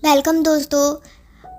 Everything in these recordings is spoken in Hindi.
वेलकम दोस्तों।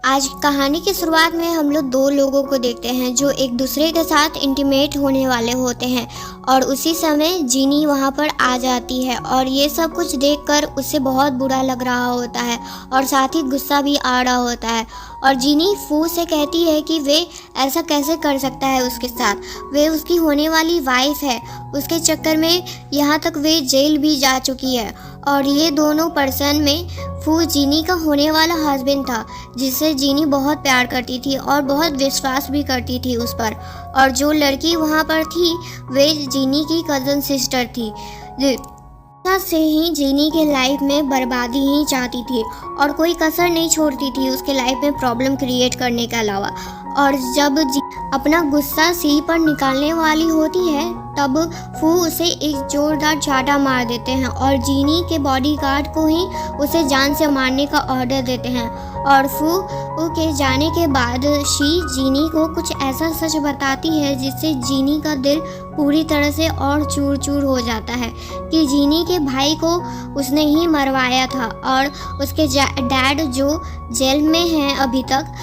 आज कहानी की शुरुआत में हम लोग दो लोगों को देखते हैं जो एक दूसरे के साथ इंटीमेट होने वाले होते हैं और उसी समय जीनी वहाँ पर आ जाती है और ये सब कुछ देखकर उसे बहुत बुरा लग रहा होता है और साथ ही गुस्सा भी आ रहा होता है। और जीनी फू से कहती है कि वे ऐसा कैसे कर सकता है उसके साथ, वे उसकी होने वाली वाइफ है, उसके चक्कर में यहाँ तक वे जेल भी जा चुकी है। और ये दोनों पर्सन में फू जीनी का होने वाला हस्बैंड था जिससे जीनी बहुत प्यार करती थी और बहुत विश्वास भी करती थी उस पर। और जो लड़की वहाँ पर थी वे जीनी की कज़न सिस्टर थी से ही जीनी के लाइफ में बर्बादी ही चाहती थी और कोई कसर नहीं छोड़ती थी उसके लाइफ में प्रॉब्लम क्रिएट करने के अलावा। और जब अपना गुस्सा सी पर निकालने वाली होती है तब फू उसे एक जोरदार चाटा मार देते हैं और जीनी के बॉडीगार्ड को ही उसे जान से मारने का ऑर्डर देते हैं। और फू के जाने के बाद शी जीनी को कुछ ऐसा सच बताती है जिससे जीनी का दिल पूरी तरह से और चूर चूर हो जाता है कि जीनी के भाई को उसने ही मरवाया था और उसके डैड जो जेल में हैं अभी तक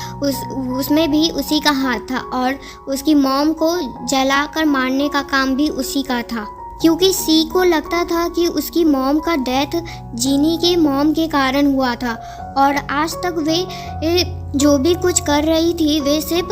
उसमें भी उसी का हाथ था और उसकी मॉम को जलाकर मारने का काम भी उसी का था, क्योंकि सी को लगता था कि उसकी मॉम का डेथ जीनी के मॉम के कारण हुआ था और आज तक वे जो भी कुछ कर रही थी वे सिर्फ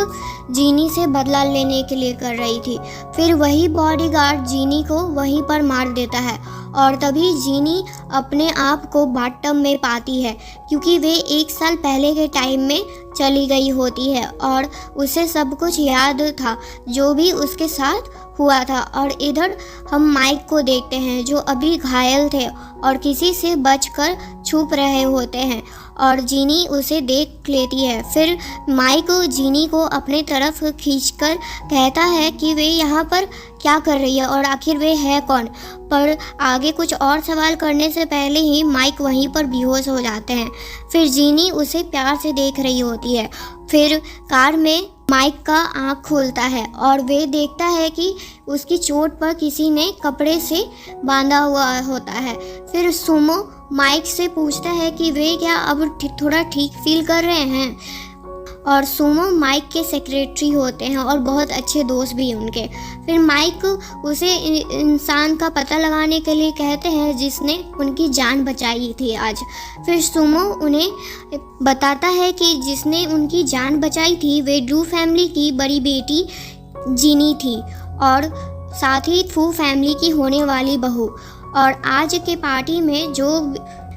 जीनी से बदला लेने के लिए कर रही थी। फिर वही बॉडीगार्ड जीनी को वहीं पर मार देता है और तभी जीनी अपने आप को बाथटब में पाती है क्योंकि वे 1 साल पहले के टाइम में चली गई होती है और उसे सब कुछ याद था जो भी उसके साथ हुआ था। और इधर हम माइक को देखते हैं जो अभी घायल थे और किसी से बचकर छुप रहे होते हैं और जीनी उसे देख लेती है। फिर माइक जीनी को अपने तरफ खींचकर कहता है कि वे यहाँ पर क्या कर रही है और आखिर वे है कौन। पर आगे कुछ और सवाल करने से पहले ही माइक वहीं पर बेहोश हो जाते हैं। फिर जीनी उसे प्यार से देख रही होती है। फिर कार में माइक का आँख खोलता है और वे देखता है कि उसकी चोट पर किसी ने कपड़े से बांधा हुआ होता है। फिर सुमो माइक से पूछता है कि वे क्या अब थोड़ा ठीक फील कर रहे हैं और सुमो माइक के सेक्रेटरी होते हैं और बहुत अच्छे दोस्त भी उनके। फिर माइक उसे इंसान का पता लगाने के लिए कहते हैं जिसने उनकी जान बचाई थी आज। फिर सुमो उन्हें बताता है कि जिसने उनकी जान बचाई थी वे ड्रू फैमिली की बड़ी बेटी जीनी थी और साथ ही फू फैमिली की होने वाली बहू। और आज के पार्टी में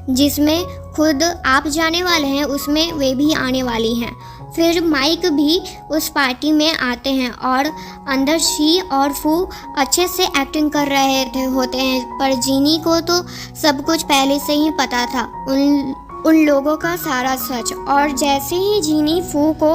जिसमें खुद आप जाने वाले हैं उसमें वे भी आने वाली हैं। फिर माइक भी उस पार्टी में आते हैं और अंदर शी और फू अच्छे से एक्टिंग कर रहे होते हैं, पर जीनी को तो सब कुछ पहले से ही पता था उन लोगों का सारा सच। और जैसे ही जीनी फू को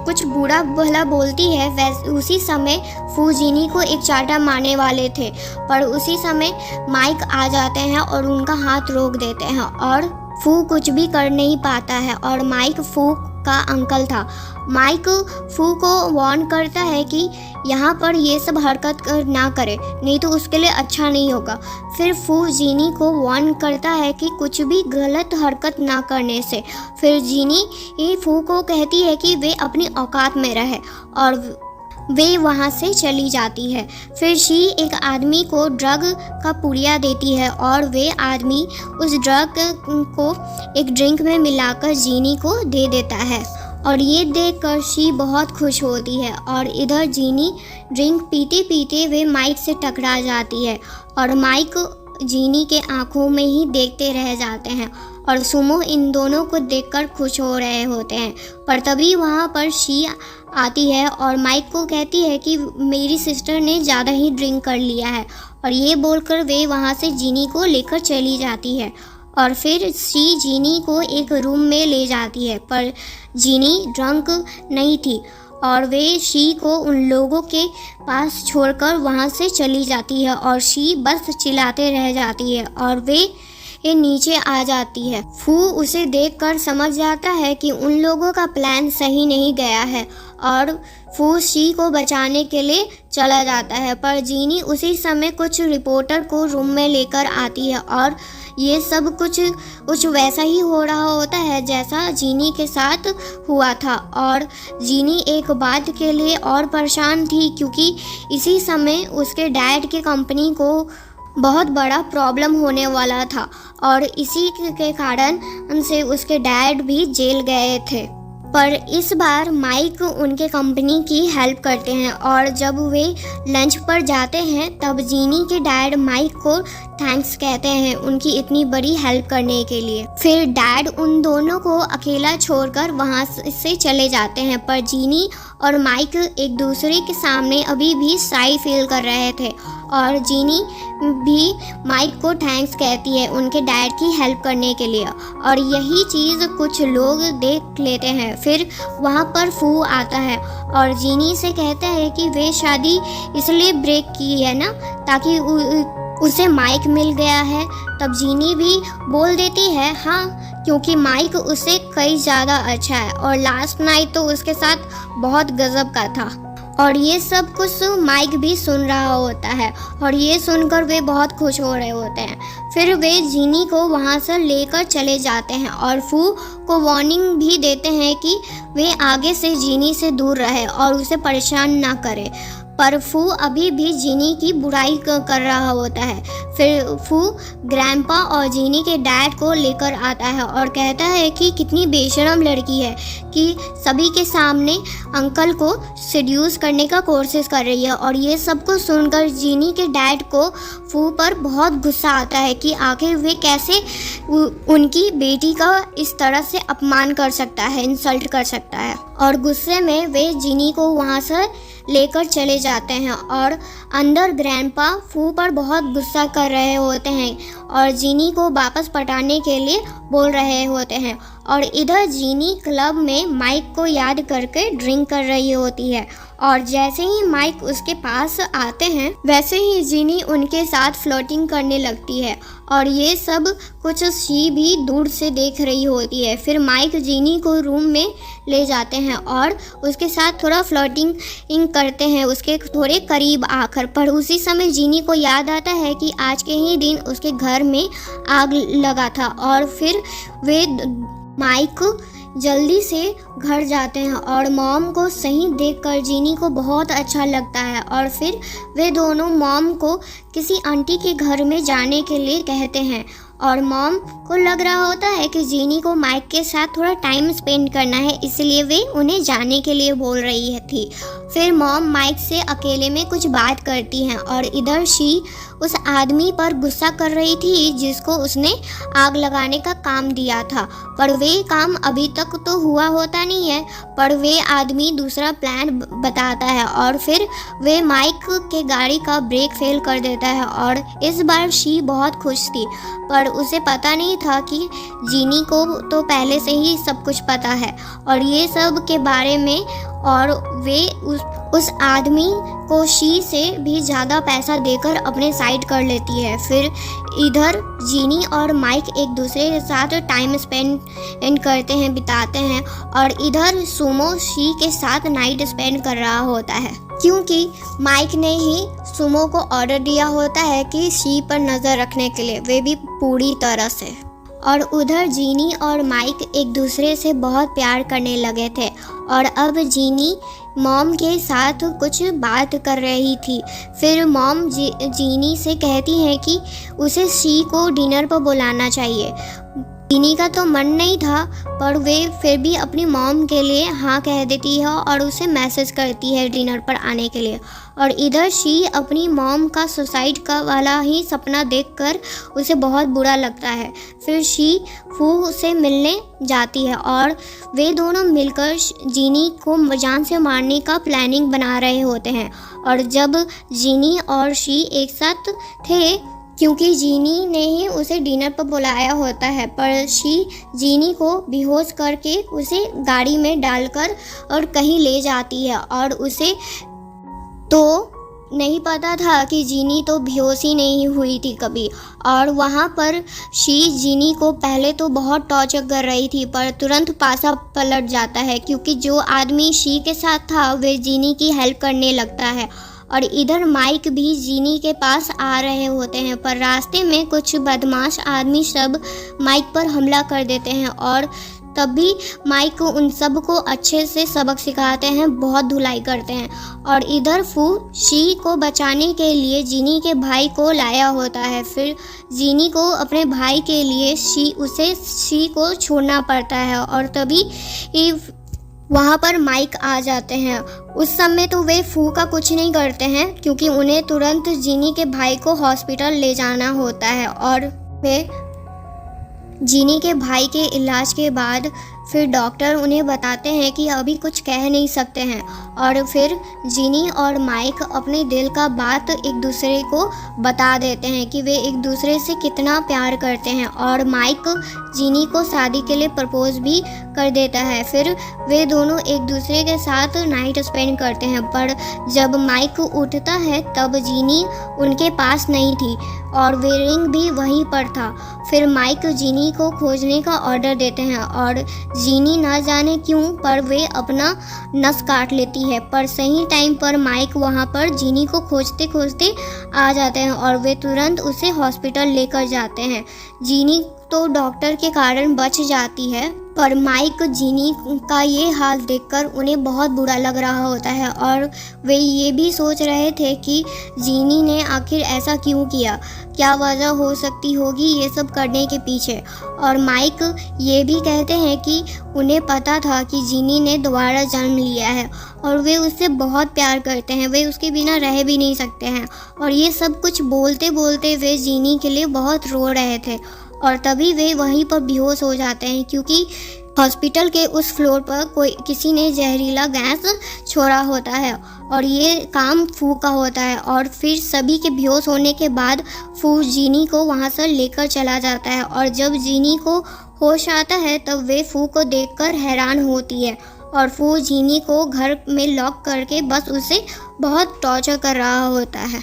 कुछ बुरा भला बोलती है वैसे उसी समय फू जीनी को एक चाटा मारने वाले थे, पर उसी समय माइक आ जाते हैं और उनका हाथ रोक देते हैं और फू कुछ भी कर नहीं पाता है। और माइक फू का अंकल था। माइक फू को वार्न करता है कि यहाँ पर ये सब हरकत ना करे नहीं तो उसके लिए अच्छा नहीं होगा। फिर फू जीनी को वार्न करता है कि कुछ भी गलत हरकत ना करने से। फिर जीनी फू को कहती है कि वे अपनी औकात में रहे और वे वहाँ से चली जाती है। फिर शी एक आदमी को ड्रग का पुड़िया देती है और वे आदमी उस ड्रग को एक ड्रिंक में मिलाकर जीनी को दे देता है और ये देखकर शी बहुत खुश होती है। और इधर जीनी ड्रिंक पीते पीते वे माइक से टकरा जाती है और माइक जीनी के आंखों में ही देखते रह जाते हैं और सुमो इन दोनों को देखकर खुश हो रहे होते हैं। पर तभी वहाँ पर शी आती है और माइक को कहती है कि मेरी सिस्टर ने ज़्यादा ही ड्रिंक कर लिया है और ये बोलकर वे वहाँ से जीनी को लेकर चली जाती है। और फिर शी जीनी को एक रूम में ले जाती है, पर जीनी ड्रंक नहीं थी और वे शी को उन लोगों के पास छोड़कर वहाँ से चली जाती है और शी बस चिल्लाते रह जाती है और वे नीचे आ जाती है। फू उसे देखकर समझ जाता है कि उन लोगों का प्लान सही नहीं गया है और फू शी को बचाने के लिए चला जाता है, पर जीनी उसी समय कुछ रिपोर्टर को रूम में लेकर आती है और ये सब कुछ वैसा ही हो रहा होता है जैसा जीनी के साथ हुआ था। और जीनी एक बात के लिए और परेशान थी, क्योंकि इसी समय उसके डैड की कंपनी को बहुत बड़ा प्रॉब्लम होने वाला था और इसी के कारण से उसके डैड भी जेल गए थे। पर इस बार माइक उनके कंपनी की हेल्प करते हैं और जब वे लंच पर जाते हैं तब जीनी के डैड माइक को थैंक्स कहते हैं उनकी इतनी बड़ी हेल्प करने के लिए। फिर डैड उन दोनों को अकेला छोड़कर वहाँ से चले जाते हैं, पर जीनी और माइक एक दूसरे के सामने अभी भी शाई फील कर रहे थे और जीनी भी माइक को थैंक्स कहती है उनके डैड की हेल्प करने के लिए। और यही चीज़ कुछ लोग देख लेते हैं। फिर वहाँ पर फू आता है और जीनी से कहता है कि वे शादी इसलिए ब्रेक की है ना ताकि उसे माइक मिल गया है। तब जीनी भी बोल देती है हाँ, क्योंकि माइक उससे कई ज़्यादा अच्छा है और लास्ट नाइट तो उसके साथ बहुत गजब का था। और ये सब कुछ माइक भी सुन रहा होता है और ये सुनकर वे बहुत खुश हो रहे होते हैं। फिर वे जीनी को वहाँ से लेकर चले जाते हैं और फू को वार्निंग भी देते हैं कि वे आगे से जीनी से दूर रहे और उसे परेशान ना करे। पर फू अभी भी जीनी की बुराई कर रहा होता है। फिर फू ग्रैंडपा और जीनी के डैड को लेकर आता है और कहता है कि कितनी बेशरम लड़की है कि सभी के सामने अंकल को सेड्यूस करने का कोशिश कर रही है। और ये सब कुछ सुनकर जीनी के डैड को फू पर बहुत गुस्सा आता है कि आखिर वे कैसे उनकी बेटी का इस तरह से अपमान कर सकता है, इंसल्ट कर सकता है। और गुस्से में वे जीनी को वहाँ से लेकर चले जाते हैं और अंदर ग्रैंडपा फू पर बहुत गुस्सा कर रहे होते हैं और जीनी को वापस पटाने के लिए बोल रहे होते हैं। और इधर जीनी क्लब में माइक को याद करके ड्रिंक कर रही होती है और जैसे ही माइक उसके पास आते हैं वैसे ही जीनी उनके साथ फ्लोटिंग करने लगती है और ये सब कुछ शी भी दूर से देख रही होती है। फिर माइक जीनी को रूम में ले जाते हैं और उसके साथ थोड़ा फ्लोटिंग करते हैं उसके थोड़े करीब आकर। पर उसी समय जीनी को याद आता है कि आज के ही दिन उसके घर में आग लगा था और फिर वे माइक जल्दी से घर जाते हैं और मॉम को सही देखकर जीनी को बहुत अच्छा लगता है और फिर वे दोनों मॉम को किसी आंटी के घर में जाने के लिए कहते हैं और मॉम को लग रहा होता है कि जीनी को माइक के साथ थोड़ा टाइम स्पेंड करना है, इसलिए वे उन्हें जाने के लिए बोल रही थी। फिर मॉम माइक से अकेले में कुछ बात करती हैं और इधर शी उस आदमी पर गुस्सा कर रही थी जिसको उसने आग लगाने का काम दिया था, पर वे काम अभी तक तो हुआ होता नहीं है। पर वे आदमी दूसरा प्लान बताता है और फिर वे माइक के गाड़ी का ब्रेक फेल कर देता है और इस बार शी बहुत खुश थी, पर उसे पता नहीं था कि जीनी को तो पहले से ही सब कुछ पता है और ये सब के बारे में। और वे उस आदमी को शी से भी ज़्यादा पैसा देकर अपने साइड कर लेती है। फिर इधर जीनी और माइक एक दूसरे के साथ टाइम स्पेंड करते हैं, बिताते हैं और इधर सुमो शी के साथ नाइट स्पेंड कर रहा होता है, क्योंकि माइक ने ही सुमो को ऑर्डर दिया होता है कि शी पर नज़र रखने के लिए, वे भी पूरी तरह से। और उधर जीनी और माइक एक दूसरे से बहुत प्यार करने लगे थे और अब जीनी मॉम के साथ कुछ बात कर रही थी। फिर मॉम जीनी से कहती है कि उसे शी को डिनर पर बुलाना चाहिए। जीनी का तो मन नहीं था, पर वे फिर भी अपनी मॉम के लिए हाँ कह देती है और उसे मैसेज करती है डिनर पर आने के लिए। और इधर शी अपनी मॉम का सुसाइड का वाला ही सपना देखकर उसे बहुत बुरा लगता है। फिर शी फू से मिलने जाती है और वे दोनों मिलकर जीनी को जान से मारने का प्लानिंग बना रहे होते हैं। और जब जीनी और शी एक साथ थे, क्योंकि जीनी ने ही उसे डिनर पर बुलाया होता है, पर शी जीनी को बेहोश करके उसे गाड़ी में डालकर और कहीं ले जाती है और उसे तो नहीं पता था कि जीनी तो बेहोश ही नहीं हुई थी कभी। और वहाँ पर शी जीनी को पहले तो बहुत टॉर्चर कर रही थी, पर तुरंत पासा पलट जाता है क्योंकि जो आदमी शी के साथ था वे जीनी की हेल्प करने लगता है और इधर माइक भी जीनी के पास आ रहे होते हैं, पर रास्ते में कुछ बदमाश आदमी सब माइक पर हमला कर देते हैं और तभी माइक उन सब को अच्छे से सबक सिखाते हैं, बहुत धुलाई करते हैं। और इधर फू शी को बचाने के लिए जीनी के भाई को लाया होता है। फिर जीनी को अपने भाई के लिए शी को छोड़ना पड़ता है और तभी वहाँ पर माइक आ जाते हैं। उस समय तो वे फू का कुछ नहीं करते हैं क्योंकि उन्हें तुरंत जीनी के भाई को हॉस्पिटल ले जाना होता है और वे जीनी के भाई के इलाज के बाद फिर डॉक्टर उन्हें बताते हैं कि अभी कुछ कह नहीं सकते हैं और फिर जीनी और माइक अपने दिल का बात एक दूसरे को बता देते हैं कि वे एक दूसरे से कितना प्यार करते हैं और माइक जीनी को शादी के लिए प्रपोज भी कर देता है। फिर वे दोनों एक दूसरे के साथ नाइट स्पेंड करते हैं, पर जब माइक उठता है तब जीनी उनके पास नहीं थी और वे रिंग भी वहीं पर था। फिर माइक जीनी को खोजने का ऑर्डर देते हैं और जीनी ना जाने क्यों पर वे अपना नस काट लेती है, पर सही टाइम पर माइक वहाँ पर जीनी को खोजते खोजते आ जाते हैं और वे तुरंत उसे हॉस्पिटल लेकर जाते हैं। जीनी तो डॉक्टर के कारण बच जाती है, पर माइक जीनी का ये हाल देखकर उन्हें बहुत बुरा लग रहा होता है और वे ये भी सोच रहे थे कि जीनी ने आखिर ऐसा क्यों किया, क्या वजह हो सकती होगी ये सब करने के पीछे। और माइक ये भी कहते हैं कि उन्हें पता था कि जीनी ने दोबारा जन्म लिया है और वे उससे बहुत प्यार करते हैं, वे उसके बिना रह भी नहीं सकते हैं। और ये सब कुछ बोलते बोलते वे जीनी के लिए बहुत रो रहे थे और तभी वे वहीं पर बेहोश हो जाते हैं क्योंकि हॉस्पिटल के उस फ्लोर पर किसी ने जहरीला गैस छोड़ा होता है और ये काम फू का होता है। और फिर सभी के बेहोश होने के बाद फू जीनी को वहाँ से लेकर चला जाता है और जब जीनी को होश आता है तब वे फू को देखकर हैरान होती है और फू जीनी को घर में लॉक करके बस उसे बहुत टॉर्चर कर रहा होता है।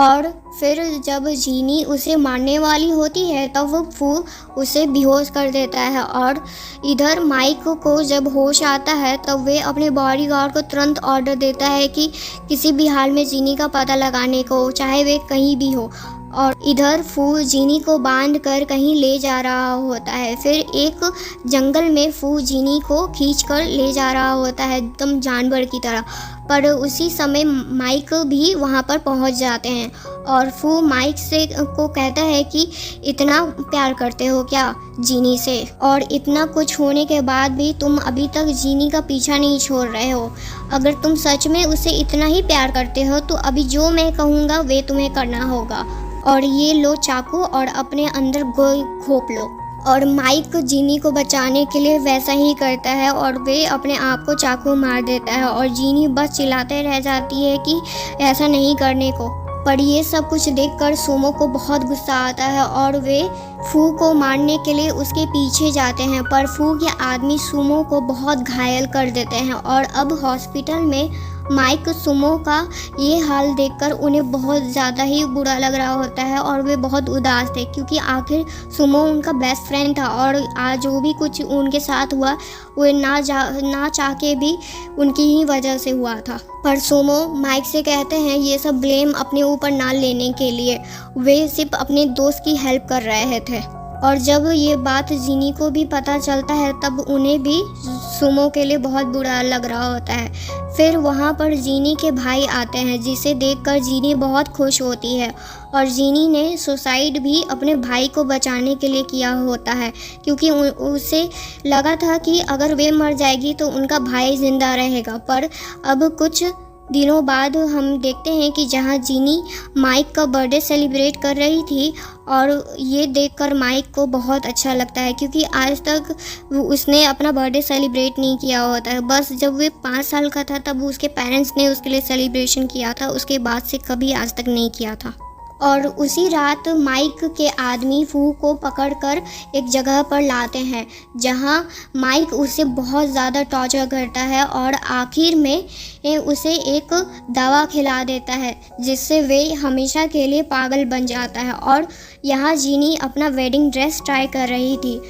और फिर जब जीनी उसे मारने वाली होती है तब वो फू उसे बेहोश कर देता है और इधर माइक को जब होश आता है तब वे अपने बॉडीगार्ड को तुरंत ऑर्डर देता है कि किसी भी हाल में जीनी का पता लगाने को, चाहे वे कहीं भी हो। और इधर फू जीनी को बांध कर कहीं ले जा रहा होता है। फिर एक जंगल में फू जीनी को खींचकर ले जा रहा होता है एकदम जानवर की तरह, पर उसी समय माइक भी वहाँ पर पहुँच जाते हैं और फू माइक से को कहता है कि इतना प्यार करते हो क्या जीनी से, और इतना कुछ होने के बाद भी तुम अभी तक जीनी का पीछा नहीं छोड़ रहे हो। अगर तुम सच में उसे इतना ही प्यार करते हो तो अभी जो मैं कहूँगा वे तुम्हें करना होगा, और ये लो चाकू और अपने अंदर गोली घोंप लो। और माइक जीनी को बचाने के लिए वैसा ही करता है और वे अपने आप को चाकू मार देता है और जीनी बस चिल्लाते रह जाती है कि ऐसा नहीं करने को। पर ये सब कुछ देखकर सुमो को बहुत गुस्सा आता है और वे फू को मारने के लिए उसके पीछे जाते हैं, पर फू के आदमी सुमो को बहुत घायल कर देते हैं। और अब हॉस्पिटल में माइक सुमो का ये हाल देखकर उन्हें बहुत ज़्यादा ही बुरा लग रहा होता है और वे बहुत उदास थे क्योंकि आखिर सुमो उनका बेस्ट फ्रेंड था और आज जो भी कुछ उनके साथ हुआ वो ना चाह के भी उनकी ही वजह से हुआ था। पर सुमो माइक से कहते हैं ये सब ब्लेम अपने ऊपर ना लेने के लिए, वे सिर्फ अपने दोस्त की हेल्प कर रहे थे। और जब ये बात जीनी को भी पता चलता है तब उन्हें भी सुमो के लिए बहुत बुरा लग रहा होता है। फिर वहाँ पर जीनी के भाई आते हैं जिसे देखकर जीनी बहुत खुश होती है और जीनी ने सुसाइड भी अपने भाई को बचाने के लिए किया होता है क्योंकि उसे लगा था कि अगर वे मर जाएगी तो उनका भाई जिंदा रहेगा। पर अब कुछ दिनों बाद हम देखते हैं कि जहाँ जीनी माइक का बर्थडे सेलिब्रेट कर रही थी और ये देखकर माइक को बहुत अच्छा लगता है क्योंकि आज तक उसने अपना बर्थडे सेलिब्रेट नहीं किया होता है। बस जब वे 5 साल का था तब उसके पेरेंट्स ने उसके लिए सेलिब्रेशन किया था, उसके बाद से कभी आज तक नहीं किया था। और उसी रात माइक के आदमी फू को पकड़कर एक जगह पर लाते हैं जहां माइक उसे बहुत ज़्यादा टॉर्चर करता है और आखिर में उसे एक दवा खिला देता है जिससे वे हमेशा के लिए पागल बन जाता है। और यहाँ जीनी अपना वेडिंग ड्रेस ट्राई कर रही थी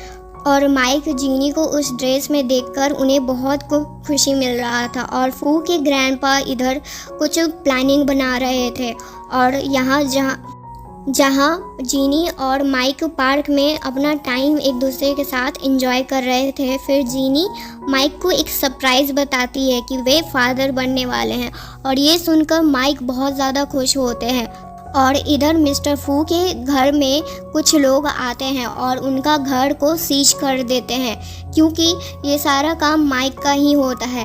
और माइक जीनी को उस ड्रेस में देखकर उन्हें बहुत खुशी मिल रहा था और फू के ग्रैंडपा इधर कुछ प्लानिंग बना रहे थे। और यहाँ जहाँ जीनी और माइक पार्क में अपना टाइम एक दूसरे के साथ एंजॉय कर रहे थे, फिर जीनी माइक को एक सरप्राइज़ बताती है कि वे फादर बनने वाले हैं और ये सुनकर माइक बहुत ज़्यादा खुश होते हैं। और इधर मिस्टर फू के घर में कुछ लोग आते हैं और उनका घर को सीज कर देते हैं, क्योंकि ये सारा काम माइक का ही होता है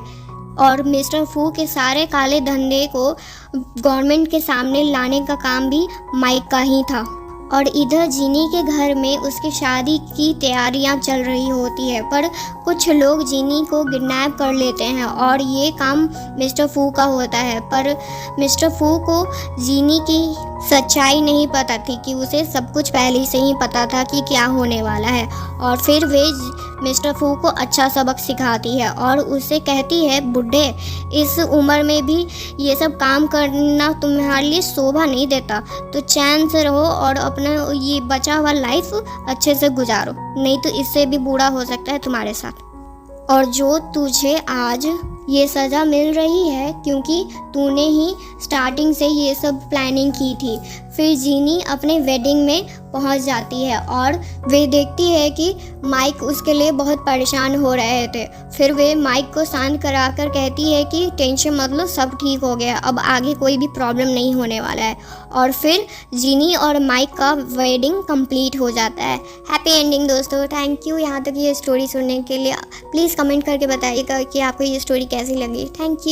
और मिस्टर फू के सारे काले धंधे को गवर्नमेंट के सामने लाने का काम भी माइक का ही था। और इधर जीनी के घर में उसकी शादी की तैयारियां चल रही होती है, पर कुछ लोग जीनी को किडनैप कर लेते हैं और ये काम मिस्टर फू का होता है। पर मिस्टर फू को जीनी की सच्चाई नहीं पता थी कि उसे सब कुछ पहले से ही पता था कि क्या होने वाला है। और फिर वे मिस्टर फू को अच्छा सबक सिखाती है और उसे कहती है, बुड्ढे, इस उम्र में भी ये सब काम करना तुम्हारे लिए शोभा नहीं देता, तो चैन से रहो और अपना ये बचा हुआ लाइफ अच्छे से गुजारो, नहीं तो इससे भी बुरा हो सकता है तुम्हारे साथ। और जो तुझे आज ये सज़ा मिल रही है क्योंकि तूने ही स्टार्टिंग से ये सब प्लानिंग की थी। फिर जीनी अपने वेडिंग में पहुंच जाती है और वे देखती है कि माइक उसके लिए बहुत परेशान हो रहे थे। फिर वे माइक को शांत कराकर कहती है कि टेंशन मत लो, सब ठीक हो गया, अब आगे कोई भी प्रॉब्लम नहीं होने वाला है। और फिर जीनी और माइक का वेडिंग कंप्लीट हो जाता है। हैप्पी एंडिंग दोस्तों। थैंक यू यहाँ तक ये स्टोरी सुनने के लिए। प्लीज़ कमेंट करके बताइएगा कि आपको ये स्टोरी कैसी लगी। Thank you.